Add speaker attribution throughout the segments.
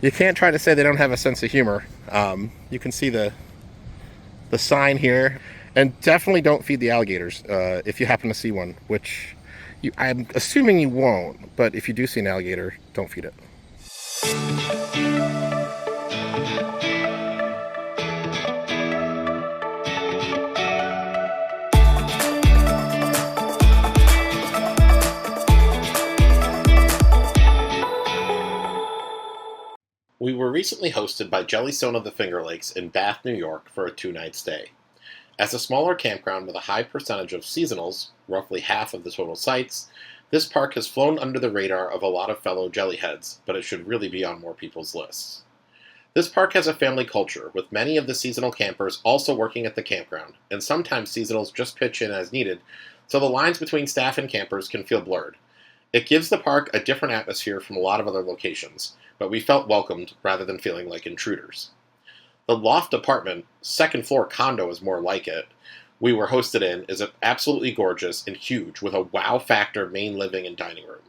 Speaker 1: You can't try to say they don't have a sense of humor. You can see the sign here, and definitely don't feed the alligators if you happen to see one, which I'm assuming you won't, but if you do see an alligator, don't feed it. We were recently hosted by Jellystone of the Finger Lakes in Bath, New York for a 2-night stay. As a smaller campground with a high percentage of seasonals, roughly half of the total sites, this park has flown under the radar of a lot of fellow jellyheads, but it should really be on more people's lists. This park has a family culture, with many of the seasonal campers also working at the campground, and sometimes seasonals just pitch in as needed, so the lines between staff and campers can feel blurred. It gives the park a different atmosphere from a lot of other locations, but we felt welcomed rather than feeling like intruders. The loft apartment, second floor condo is more like it, we were hosted in is absolutely gorgeous and huge with a wow factor main living and dining room.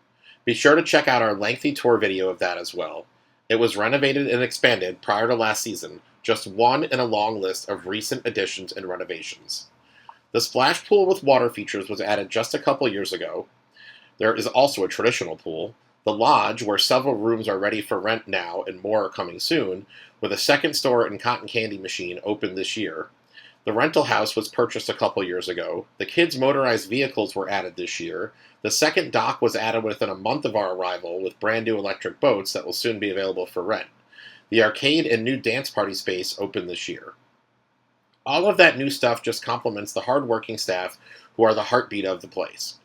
Speaker 1: Be sure to check out our lengthy tour video of that as well. It was renovated and expanded prior to last season, just one in a long list of recent additions and renovations. The splash pool with water features was added just a couple years ago. There is also a traditional pool. The lodge, where several rooms are ready for rent now and more are coming soon, with a second store and cotton candy machine opened this year. The rental house was purchased a couple years ago. The kids' motorized vehicles were added this year. The second dock was added within a month of our arrival with brand new electric boats that will soon be available for rent. The arcade and new dance party space opened this year. All of that new stuff just complements the hard-working staff who are the heartbeat of the place.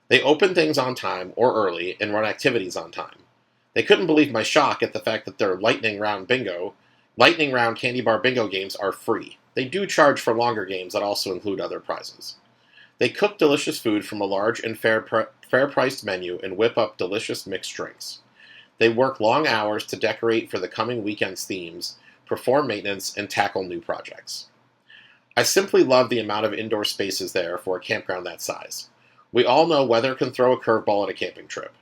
Speaker 1: They open things on time or early and run activities on time. They couldn't believe my shock at the fact that their Lightning Round candy bar bingo games are free. They do charge for longer games that also include other prizes. They cook delicious food from a large and fair-priced menu and whip up delicious mixed drinks. They work long hours to decorate for the coming weekend's themes, perform maintenance, and tackle new projects. I simply love the amount of indoor spaces there for a campground that size. We all know weather can throw a curveball at a camping trip.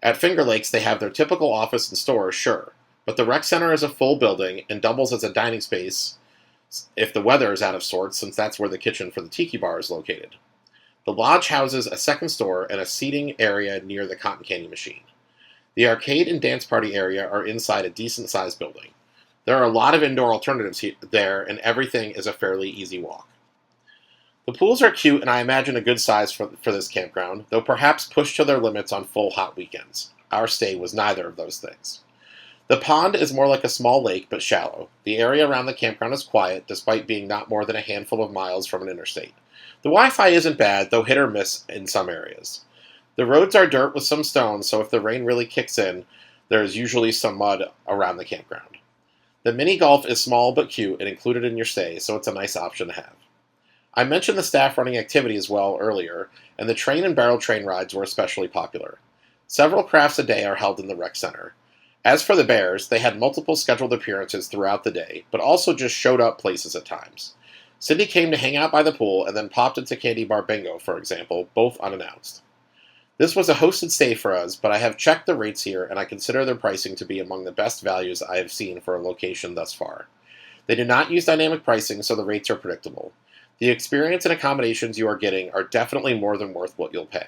Speaker 1: At Finger Lakes, they have their typical office and stores, sure, but the rec center is a full building and doubles as a dining space if the weather is out of sorts, since that's where the kitchen for the tiki bar is located. The lodge houses a second store and a seating area near the cotton candy machine. The arcade and dance party area are inside a decent-sized building. There are a lot of indoor alternatives there, and everything is a fairly easy walk. The pools are cute, and I imagine a good size for this campground, though perhaps pushed to their limits on full hot weekends. Our stay was neither of those things. The pond is more like a small lake, but shallow. The area around the campground is quiet, despite being not more than a handful of miles from an interstate. The Wi-Fi isn't bad, though hit or miss in some areas. The roads are dirt with some stones, so if the rain really kicks in, there is usually some mud around the campground. The mini golf is small but cute and included in your stay, so it's a nice option to have. I mentioned the staff running activity as well earlier, and the train and barrel train rides were especially popular. Several crafts a day are held in the rec center. As for the bears, they had multiple scheduled appearances throughout the day, but also just showed up places at times. Cindy came to hang out by the pool and then popped into Candy Bar Bingo, for example, both unannounced. This was a hosted stay for us, but I have checked the rates here and I consider their pricing to be among the best values I have seen for a location thus far. They do not use dynamic pricing, so the rates are predictable. The experience and accommodations you are getting are definitely more than worth what you'll pay.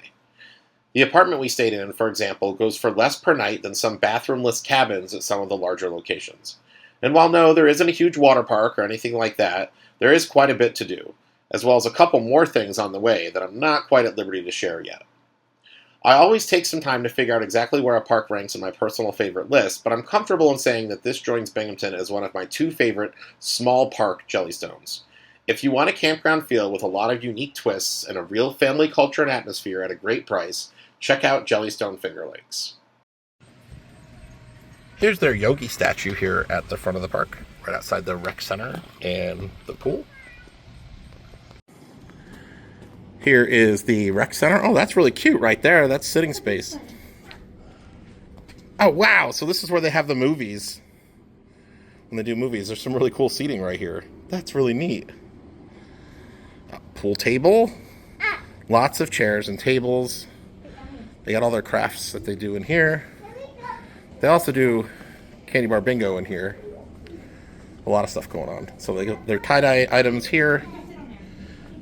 Speaker 1: The apartment we stayed in, for example, goes for less per night than some bathroomless cabins at some of the larger locations. And while no, there isn't a huge water park or anything like that, there is quite a bit to do, as well as a couple more things on the way that I'm not quite at liberty to share yet. I always take some time to figure out exactly where a park ranks in my personal favorite list, but I'm comfortable in saying that this joins Binghamton as one of my 2 favorite small park Jellystones. If you want a campground feel with a lot of unique twists and a real family culture and atmosphere at a great price, check out Jellystone Finger Lakes. Here's their yogi statue here at the front of the park, right outside the rec center and the pool. Here is the rec center. Oh, that's really cute right there. That's sitting space. Oh, wow. So this is where they have the movies. When they do movies, there's some really cool seating right here. That's really neat. Pool table. Lots of chairs and tables. They got all their crafts that they do in here. They also do candy bar bingo in here. A lot of stuff going on. So they're tie-dye items here,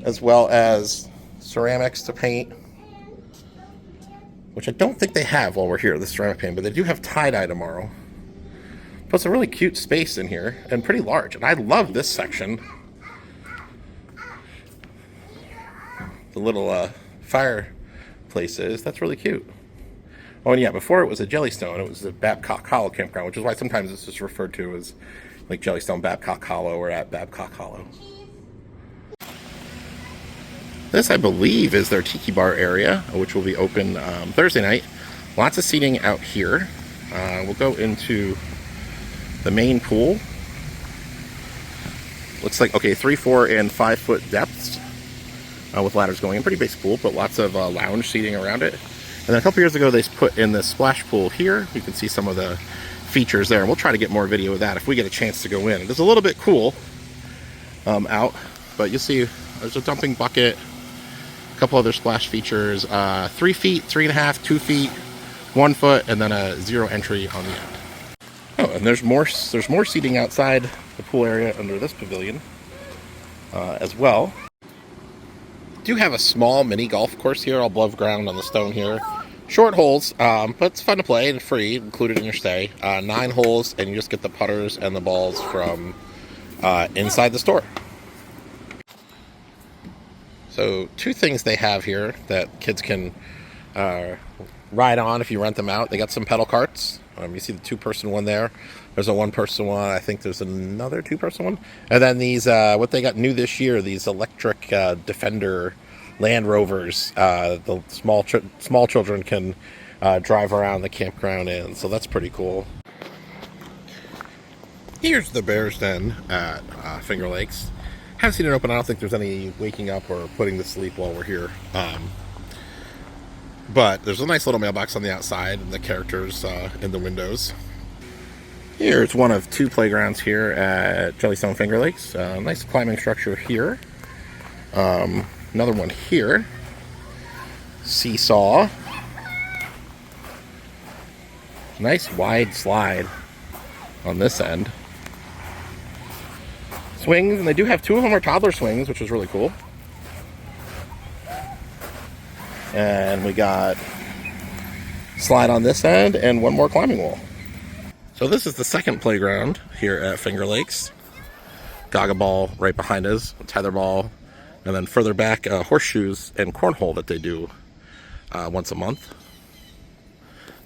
Speaker 1: as well as ceramics to paint, which I don't think they have while we're here, the ceramic paint, but they do have tie-dye tomorrow. Plus a really cute space in here, and pretty large. And I love this section. The little fireplaces, that's really cute. Oh, and yeah, before it was a Jellystone, it was the Babcock Hollow Campground, which is why sometimes it's just referred to as like Jellystone Babcock Hollow or at Babcock Hollow. This, I believe, is their tiki bar area, which will be open Thursday night. Lots of seating out here. We'll go into the main pool. Looks like, okay, 3, 4, and 5 foot depths with ladders going in. Pretty basic pool, but lots of lounge seating around it. And then a couple years ago, they put in this splash pool here. You can see some of the features there, and we'll try to get more video of that if we get a chance to go in. It is a little bit cool out, but you'll see there's a dumping bucket, a couple other splash features, 3 feet, 3.5, 2 feet, 1 foot, and then a 0 entry on the end. Oh, and there's more seating outside the pool area under this pavilion as well. Do have a small mini golf course here, all above ground on the stone here. Short holes, but it's fun to play and free, included in your stay. 9 holes, and you just get the putters and the balls from inside the store. So 2 things they have here that kids can ride on if you rent them out. They got some pedal carts. You see the 2-person one there. There's a 1-person one. I think there's another 2-person one. And then these, what they got new this year, these electric Defender Land Rovers. The small children can drive around the campground in. So that's pretty cool. Here's the Bear's Den at Finger Lakes. Haven't seen it open. I don't think there's any waking up or putting to sleep while we're here. But there's a nice little mailbox on the outside and the characters in the windows. Here's one of 2 playgrounds here at Jellystone Finger Lakes. Nice climbing structure here. Another one here. Seesaw. Nice wide slide on this end. Swings, and they do have 2 of them are toddler swings, which is really cool. And we got slide on this end and 1 more climbing wall. So this is the second playground here at Finger Lakes. Gaga ball right behind us, a tether ball, and then further back horseshoes and cornhole that they do once a month.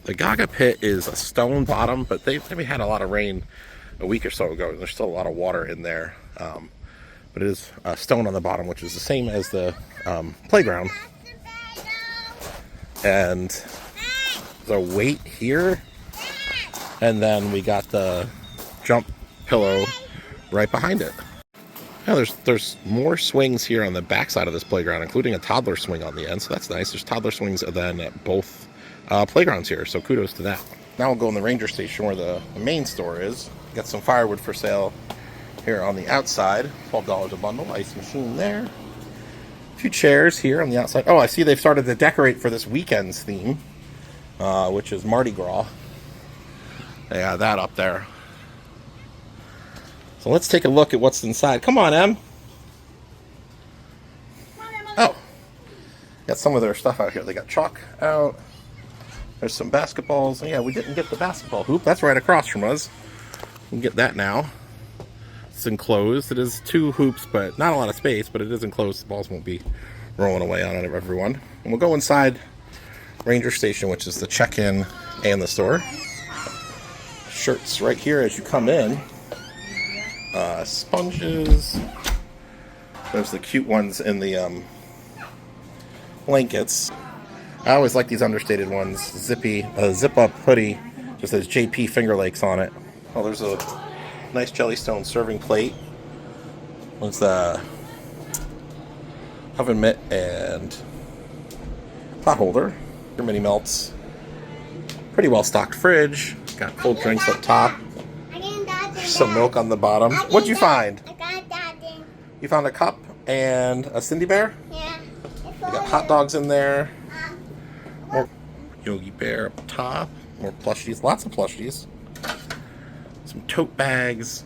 Speaker 1: The Gaga pit is a stone bottom, but they had a lot of rain a week or so ago. There's still a lot of water in there, but it is stone on the bottom, which is the same as the playground. And the weight here, and then we got the jump pillow right behind it. Now there's more swings here on the back side of this playground, including a toddler swing on the end, so that's nice. There's toddler swings then at both playgrounds here, so kudos to that. Now we'll go in the ranger station where the main store is. Got some firewood for sale here on the outside, $12 a bundle. Ice machine there. A few chairs here on the outside. Oh, I see they've started to decorate for this weekend's theme, which is Mardi Gras. They got that up there. So let's take a look at what's inside. Come on, Em. Oh, got some of their stuff out here. They got chalk out. There's some basketballs. Oh, yeah, we didn't get the basketball hoop. That's right across from us. We can get that now. It's enclosed. It is 2 hoops, but not a lot of space, but it is enclosed. The balls won't be rolling away on it, everyone. And we'll go inside Ranger Station, which is the check-in and the store. Shirts right here as you come in. Sponges. There's the cute ones in the blankets. I always like these understated ones. Zippy, zip-up hoodie. Just says JP Finger Lakes on it. Oh, there's a nice Jellystone serving plate. There's the oven mitt and pot holder. Your mini melts. Pretty well stocked fridge. Got cold drinks up top. Some milk on the bottom. What'd you find?
Speaker 2: I got that thing.
Speaker 1: You found a cup and a Cindy Bear?
Speaker 2: Yeah.
Speaker 1: We got hot dogs in there. More Yogi Bear up top. More plushies. Lots of plushies. Some tote bags.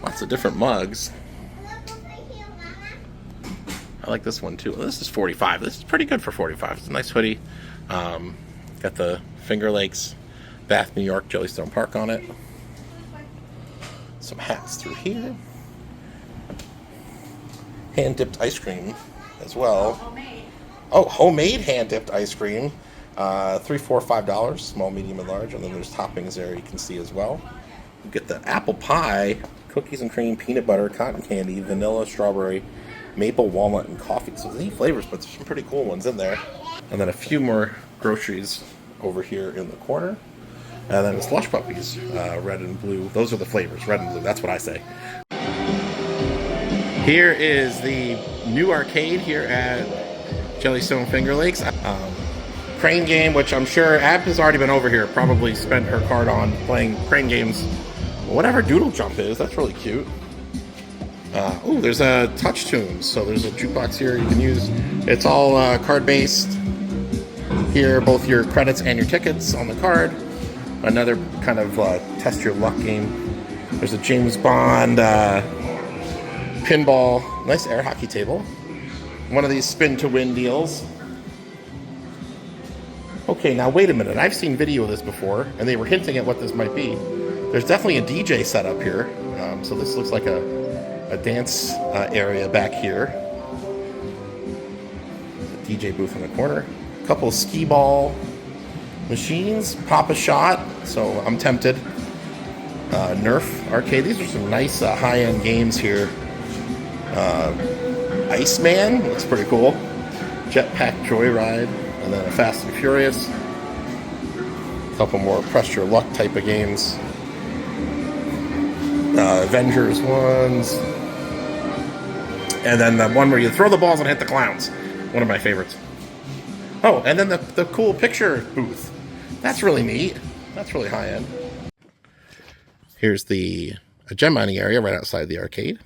Speaker 1: Lots of different mugs. I like this one too. This is 45. This is pretty good for 45. It's a nice hoodie. Got the Finger Lakes, Bath, New York, Jellystone Park on it. Some hats through here. Hand-dipped ice cream as well. Oh, homemade hand-dipped ice cream. $3, $4, $5, small, medium, and large. And then there's toppings there you can see as well. You get the apple pie, cookies and cream, peanut butter, cotton candy, vanilla, strawberry, maple, walnut, and coffee. So there's 8 flavors, but there's some pretty cool ones in there. And then a few more groceries over here in the corner. And then slush puppies, red and blue. Those are the flavors, red and blue. That's what I say. Here is the new arcade here at Jellystone Finger Lakes. Crane game, which I'm sure Ab has already been over here, probably spent her card on playing crane games. Whatever Doodle Jump is, that's really cute. Oh, there's a touch tunes, so there's a jukebox here you can use. It's all card-based. Here, both your credits and your tickets on the card. Another kind of test your luck game. There's a James Bond pinball, nice air hockey table. One of these spin to win deals. Okay, now wait a minute. I've seen video of this before, and they were hinting at what this might be. There's definitely a DJ setup here. So this looks like a dance area back here. The DJ booth in the corner. A couple of skee ball machines. Pop a shot. So I'm tempted. Nerf arcade. These are some nice high-end games here. Iceman. Looks pretty cool. Jetpack Joyride. And then a Fast and Furious. A couple more Press Your Luck type of games. Avengers ones. And then the one where you throw the balls and hit the clowns. One of my favorites. Oh, and then the cool picture booth. That's really neat. That's really high end. Here's the gem mining area right outside the arcade.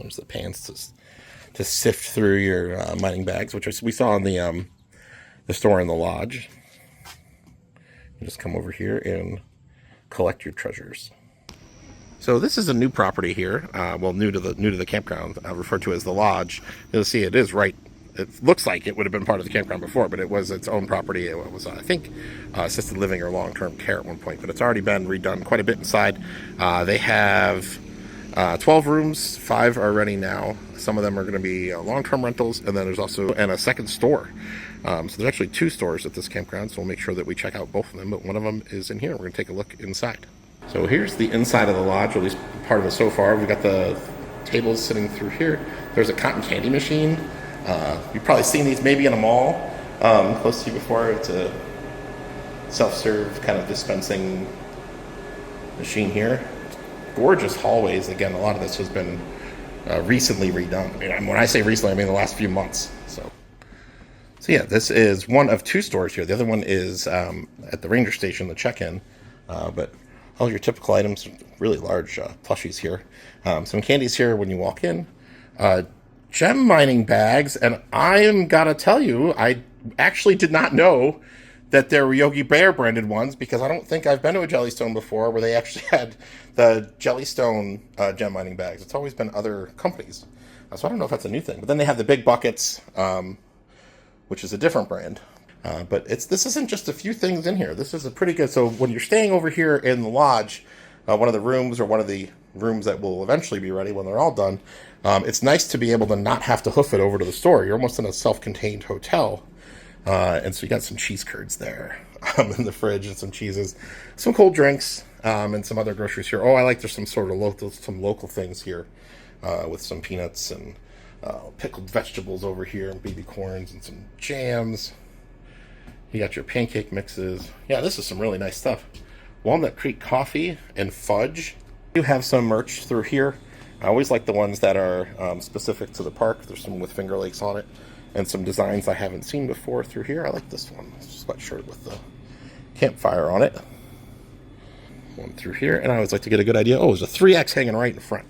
Speaker 1: There's the pans to sift through your mining bags, which we saw in the store in the lodge. You just come over here and collect your treasures. So this is a new property here. Well, new to the campground, referred to as the lodge. You'll see it is right. It looks like it would have been part of the campground before, but it was its own property. It was, I think, assisted living or long-term care at one point, but it's already been redone quite a bit inside. They have 12 rooms, 5 are ready now. Some of them are going to be long-term rentals, and then there's also a second store. So there's actually 2 stores at this campground, so we'll make sure that we check out both of them, but one of them is in here. We're going to take a look inside. So here's the inside of the lodge, or at least part of it so far. We've got the tables sitting through here. There's a cotton candy machine. You've probably seen these maybe in a mall close to you before. It's a self-serve kind of dispensing machine here. Gorgeous hallways. Again, a lot of this has been recently redone. I mean, when I say recently, I mean the last few months. So yeah, this is one of 2 stores here. The other one is at the ranger station, the check-in. But all your typical items, really large plushies here. Some candies here when you walk in. Gem mining bags, and I am gotta tell you, I actually did not know that there were Yogi Bear branded ones, because I don't think I've been to a Jellystone before where they actually had the Jellystone gem mining bags. It's always been other companies. So I don't know if that's a new thing. But then they have the big buckets, which is a different brand. But this isn't just a few things in here. This is a pretty good. So when you're staying over here in the lodge, one of the rooms, or one of the rooms that will eventually be ready when they're all done, it's nice to be able to not have to hoof it over to the store. You're almost in a self-contained hotel. And so you got some cheese curds there in the fridge, and some cheeses, some cold drinks, and some other groceries here. Oh, I like there's some sort of local things here with some peanuts and pickled vegetables over here, and baby corns, and some jams. You got your pancake mixes. Yeah, this is some really nice stuff. Walnut Creek coffee and fudge. You have some merch through here. I always like the ones that are specific to the park. There's some with Finger Lakes on it, and some designs I haven't seen before through here. I like this one. It's a sweatshirt with the campfire on it. One through here, and I always like to get a good idea. Oh, there's a 3X hanging right in front.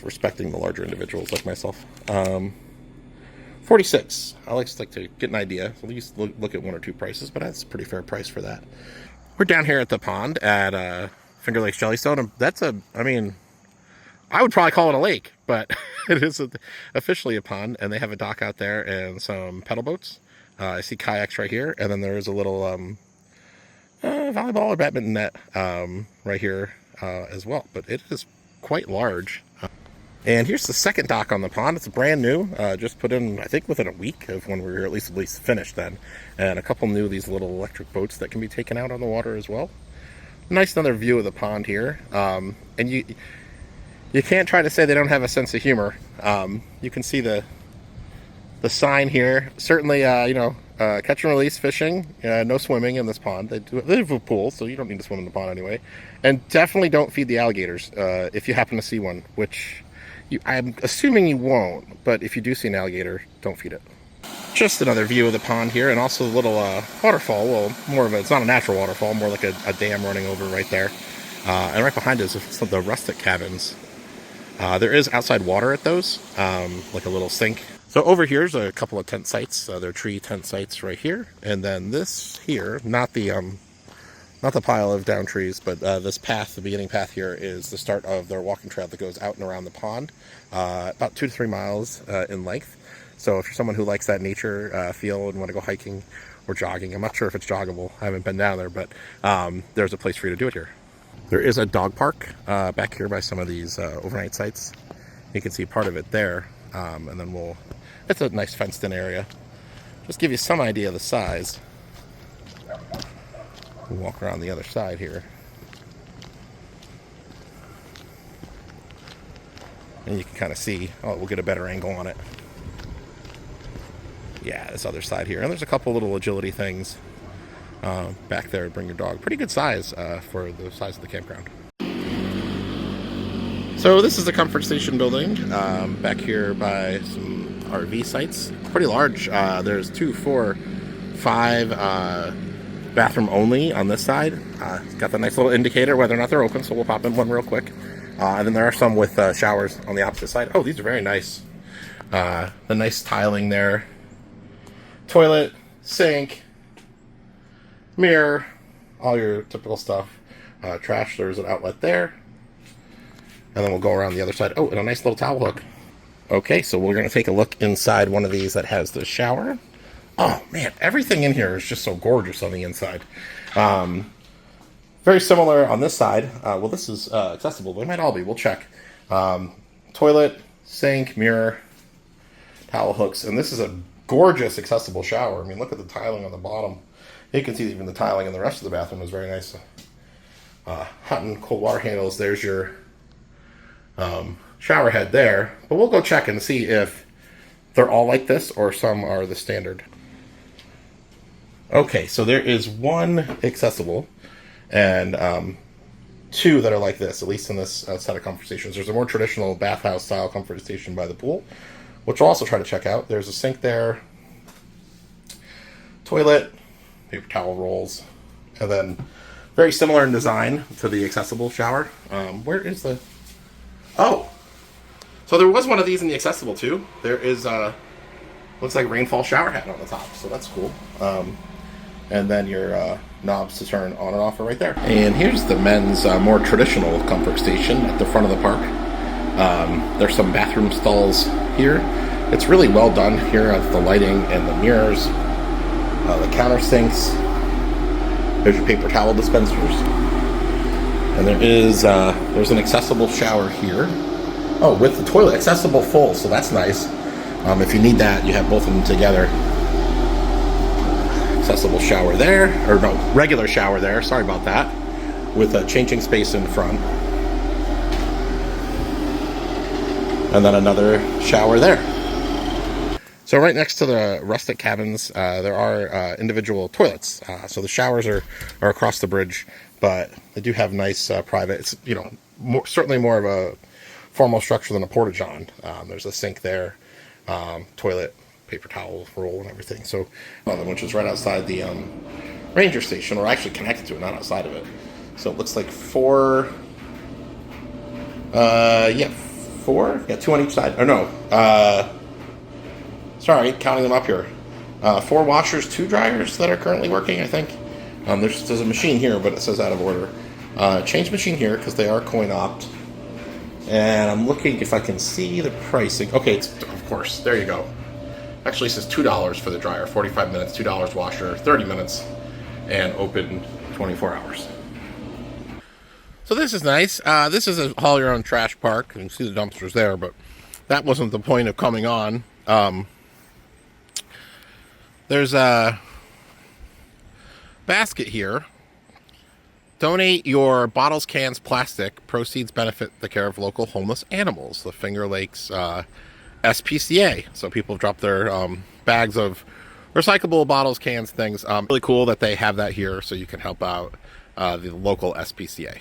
Speaker 1: Respecting the larger individuals like myself. $46. I like to get an idea, at least look at one or two prices, but that's a pretty fair price for that. We're down here at the pond at Finger Lakes Jellystone, and I mean, I would probably call it a lake, but it is officially a pond, and they have a dock out there and some pedal boats. I see kayaks right here, and then there's a little volleyball or badminton net right here as well, but it is quite large. And here's the second dock on the pond. It's brand new, just put in, I think, within a week of when we were at least finished then. And a couple new these little electric boats that can be taken out on the water as well. Nice another view of the pond here. And you can't try to say they don't have a sense of humor. You can see the sign here. Certainly, catch and release fishing. No swimming in this pond. They have a pool, so you don't need to swim in the pond anyway. And definitely don't feed the alligators if you happen to see one, which I'm assuming you won't. But if you do see an alligator, don't feed it. Just another view of the pond here, and also a little waterfall. Well, it's not a natural waterfall, more like a dam running over right there. And right behind us is some of the rustic cabins. There is outside water at those, like a little sink. So over here's a couple of tent sites. They're tree tent sites right here, and then this here, not the pile of down trees, but this path, the beginning path here, is the start of their walking trail that goes out and around the pond, about 2 to 3 miles in length. So if you're someone who likes that nature feel and want to go hiking or jogging, I'm not sure if it's joggable. I haven't been down there, but there's a place for you to do it here. There is a dog park back here by some of these overnight sites. You can see part of it there, and then it's a nice fenced-in area. Just give you some idea of the size. We'll walk around the other side here. And you can kind of see, we'll get a better angle on it. Yeah, this other side here. And there's a couple little agility things back there to bring your dog. Pretty good size for the size of the campground. So this is the comfort station building back here by some RV sites. Pretty large. There's 2, 4, 5 bathroom only on this side. It's got the nice little indicator whether or not they're open, so we'll pop in one real quick. And then there are some with showers on the opposite side. Oh, these are very nice. The nice tiling there. Toilet, sink, mirror, all your typical stuff. Trash, there's an outlet there. And then we'll go around the other side. Oh, and a nice little towel hook. Okay, so we're going to take a look inside one of these that has the shower. Oh, man, everything in here is just so gorgeous on the inside. Very similar on this side. Well, this is accessible, but it might all be. We'll check. Toilet, sink, mirror, towel hooks. And this is a gorgeous accessible shower. I mean, look at the tiling on the bottom. You can see even the tiling in the rest of the bathroom is very nice. Hot and cold water handles. There's your shower head there. But we'll go check and see if they're all like this or some are the standard. Okay, so there is one accessible and 2 that are like this, at least in this set of comfort stations. There's a more traditional bathhouse style comfort station by the pool, which we'll also try to check out. There's a sink there, toilet, paper towel rolls, and then very similar in design to the accessible shower. Where is the... Oh! So there was one of these in the accessible too. There is, looks like rainfall shower head on the top, so that's cool. And then your knobs to turn on and off are right there. And here's the men's more traditional comfort station at the front of the park. There's some bathroom stalls here. It's really well done here at the lighting and the mirrors, the counter sinks. There's your paper towel dispensers. And there's an accessible shower here. Oh, with the toilet, accessible full, so that's nice. If you need that, you have both of them together. Accessible shower there, or no, regular shower there, sorry about that, with a changing space in front. And then another shower there. So right next to the rustic cabins, there are individual toilets. So the showers are across the bridge, but they do have nice private, it's, certainly more of a formal structure than a porta-john. There's a sink there, toilet, paper towel roll, and everything. So, which is right outside the ranger station, or actually connected to it, not outside of it. So it looks like 4. 4. Yeah, 2 on each side. Or no. Sorry, counting them up here. 4 washers, 2 dryers that are currently working, I think. There's a machine here, but it says out of order. Change machine here because they are coin-opt. And I'm looking if I can see the pricing. Okay, of course, there you go. Actually, it says $2 for the dryer, 45 minutes, $2 washer, 30 minutes, and open 24 hours. So this is nice. This is a haul your own trash park. You can see the dumpsters there, but that wasn't the point of coming on. There's a basket here. Donate your bottles, cans, plastic. Proceeds benefit the care of local homeless animals. The Finger Lakes SPCA. So people drop their bags of recyclable bottles, cans, things. Really cool that they have that here so you can help out the local SPCA.